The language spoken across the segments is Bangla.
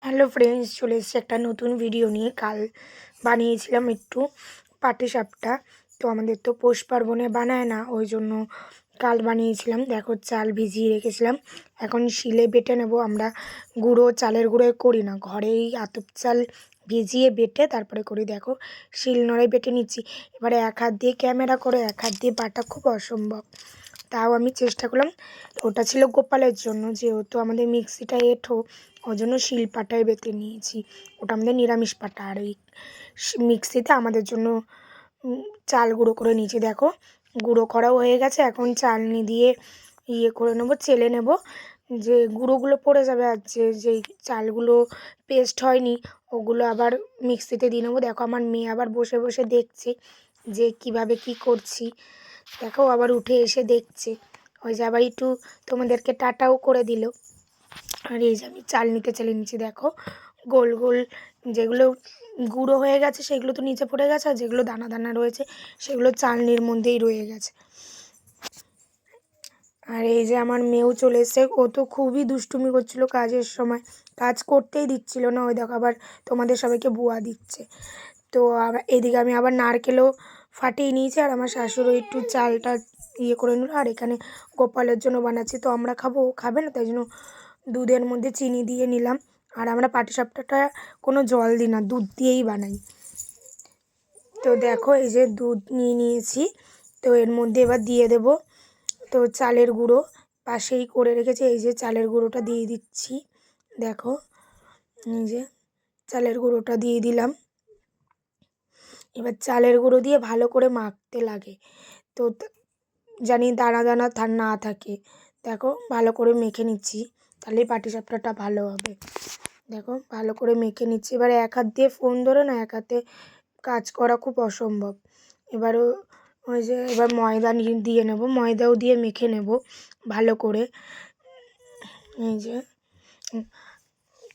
হ্যালো ফ্রেন্ডস, চলে এসেছি একটা নতুন ভিডিও নিয়ে। কাল বানিয়েছিলাম একটু পাটিসাপটা। তো আমাদের তো পৌষ পার্বণে বানায় না, ওই জন্য কাল বানিয়েছিলাম। দেখো, চাল ভিজিয়ে রেখেছিলাম, এখন শিলে বেটে নেব। আমরা চালের গুঁড়োয় করি না, ঘরেই আতপ চাল ভিজিয়ে বেটে তারপরে করি। দেখো, শিল নোড়ায় বেটে নিচ্ছি। এবারে এক হাত দিয়ে ক্যামেরা করে এক হাত দিয়ে বাটা খুব অসম্ভব, তাও আমি চেষ্টা করলাম। ওটা ছিল গোপালের জন্য, যেহেতু আমাদের মিক্সিটা এঁঠো, ওই জন্য শিলপাটায় বেটে নিয়েছি। ওটা আমাদের নিরামিষ পাটা। আর এই মিক্সিতে আমাদের জন্য চাল গুঁড়ো করে নিয়েছি। দেখো, গুঁড়ো করাও হয়ে গেছে। এখন চালনি দিয়ে করে নেবো, চেলে নেব, যে গুঁড়োগুলো পড়ে যাবে। আর যেই চালগুলো পেস্ট হয়নি ওগুলো আবার মিক্সিতে দিয়ে নেবো। দেখো, আমার মেয়ে আবার বসে বসে দেখছে যে কিভাবে কি করছি। দেখো, আবার উঠে এসে দেখছে। ওই যে আবার একটু তোমাদেরকে টাটাও করে দিল। আর এই যে আমি চালনিতে চেলে নিচ্ছি। দেখো, গোল গোল যেগুলো গুঁড়ো হয়ে গেছে সেগুলো তো নিচে পড়ে গেছে, আর যেগুলো দানা দানা রয়েছে সেগুলো চালনির মধ্যেই রয়ে গেছে। আর এই যে আমার মেয়েও চলে এসছে। ও তো খুবই দুষ্টুমি করছিল কাজের সময়, কাজ করতেই দিচ্ছিল না। ওই দেখো, আবার তোমাদের সবাইকে বুয়া দিচ্ছে। তো এদিকে আমি আবার নারকেলও ফাটিয়ে নিয়েছি, আর আমার শাশুড়ি একটু চালটা করে নিল। আর এখানে গোপালের জন্য বানাচ্ছি, তো আমরা খাবো, ও খাবে না, তাই জন্য দুধের মধ্যে চিনি দিয়ে নিলাম। আর আমরা পাটিসাপটাটা কোনো জল দিই না, দুধ দিয়েই বানাই। তো দেখো, এই যে দুধ নিয়ে নিয়েছি, তো এর মধ্যে এবার দিয়ে দেব তো চালের গুঁড়ো পাশেই করে রেখেছি। এই যে চালের গুঁড়োটা দিয়ে দিচ্ছি। দেখো, এই যে চালের গুঁড়োটা দিয়ে দিলাম। এবার চালের গুঁড়ো দিয়ে ভালো করে মাখতে লাগে, তো জানি দানা দানা না থাকে। দেখো, ভালো করে মেখে নিচ্ছি, তাহলেই পাটিসাপটাটা ভালো হবে। দেখো, ভালো করে মেখে নিচ্ছি। এবারে এক হাত দিয়ে ফোন ধরে না, এক হাতে কাজ করা খুব অসম্ভব। এবারও ওই যে এবার ময়দা দিয়ে নেব, ময়দাও দিয়ে মেখে নেব ভালো করে। এই যে,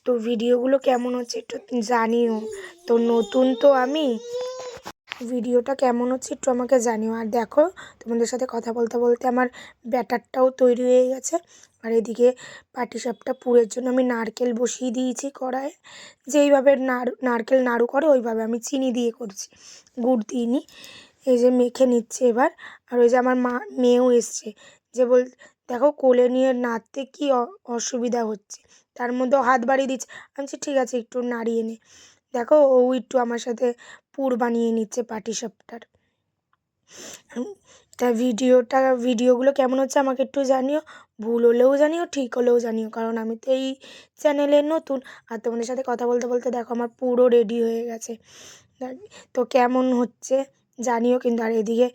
তো ভিডিওগুলো কেমন হচ্ছে একটু জানিও। তো নতুন তো আমি, ভিডিওটা কেমন হচ্ছে একটু আমাকে জানিও। আর দেখো, তোমাদের সাথে কথা বলতে বলতে আমার ব্যাটারটাও তৈরি হয়ে গেছে। আর এদিকে পাটিসাপটা পুরের জন্য আমি নারকেল বসিয়ে দিয়েছি কড়াইয়ে। যেইভাবে নারকেল নাড়ু করে ওইভাবে আমি চিনি দিয়ে করছি, গুড় দিইনি। এই যে মেখে নিচ্ছে এবার। আর ওই যে আমার মেয়েও এসছে, যে দেখো কোলে নিয়ে নাড়তে কি অসুবিধা হচ্ছে, তার মধ্যেও হাত বাড়িয়ে দিচ্ছে। আমি বলছি ঠিক আছে, একটু নাড়িয়ে নে। দেখো, ও একটু আমার সাথে পুর বানিয়ে নিচ্ছে পাটিসাপটার। তা ভিডিওগুলো কেমন হচ্ছে আমাকে একটু জানিও। ভুল হলেও জানিও, ঠিক হলেও জানিও, কারণ আমি তো এই চ্যানেলে নতুন। আর তোমাদের সাথে কথা বলতে বলতে দেখো আমার পুরো রেডি হয়ে গেছে। তো কেমন হচ্ছে জানিও কিন্তু। আর এদিকে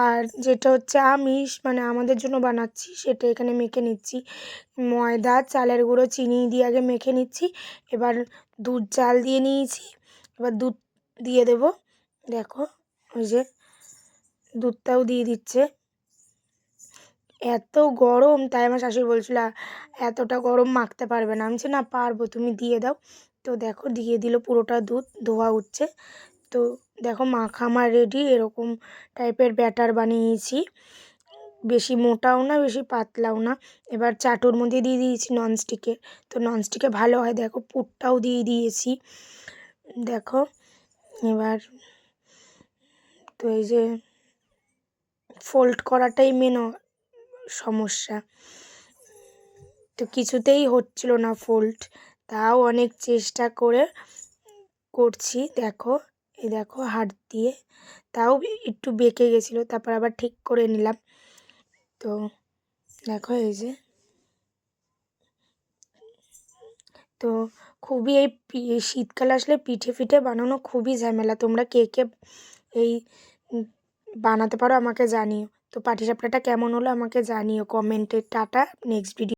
আর যেটা হচ্ছে আমিষ, মানে আমাদের জন্য বানাচ্ছি, সেটা এখানে মেখে নিচ্ছি। ময়দা, চালের গুঁড়ো, চিনি দিয়ে আগে মেখে নিচ্ছি। এবার দুধ চাল দিয়ে নিয়েছি, এবার দুধ দিয়ে দেব। দেখো, ওই যে দুধটাও দিয়ে দিচ্ছে। এত গরম, তাই আমার শাশুড়ি বলছিল এতটা গরম মাখতে পারবে না। আমি বলছি না, পারবো, তুমি দিয়ে দাও। তো দেখো, দিয়ে দিল পুরোটা দুধ, ধোয়া উঠছে। তো দেখো, মাখা আমার রেডি। এরকম টাইপের ব্যাটার বানিয়েছি, বেশি মোটাও না বেশি পাতলাও না। এবার চাটুর মধ্যে দিয়ে দিয়েছি ননস্টিকে, তো ননস্টিকে ভালো হয়। দেখো, পুরটাও দিয়ে দিয়েছি। দেখো, এবার তো এই যে ফোল্ড করাটাই মেন সমস্যা, তো কিছুতেই হচ্ছিল না ফোল্ড। তাও অনেক চেষ্টা করে করছি। দেখো, এই দেখো হাত দিয়ে, তাও একটু বেঁকে গেছিলো, তারপর আবার ঠিক করে নিলাম। তো দেখো, এই যে, তো খুবই এই শীতকাল আসলে পিঠে ফিঠে বানানো খুবই ঝামেলা। তোমরা কে কে এই বানাতে পারো আমাকে জানিও। তো পাটিসাপটাটা কেমন হলো আমাকে জানিও কমেন্টে। Tata, next video.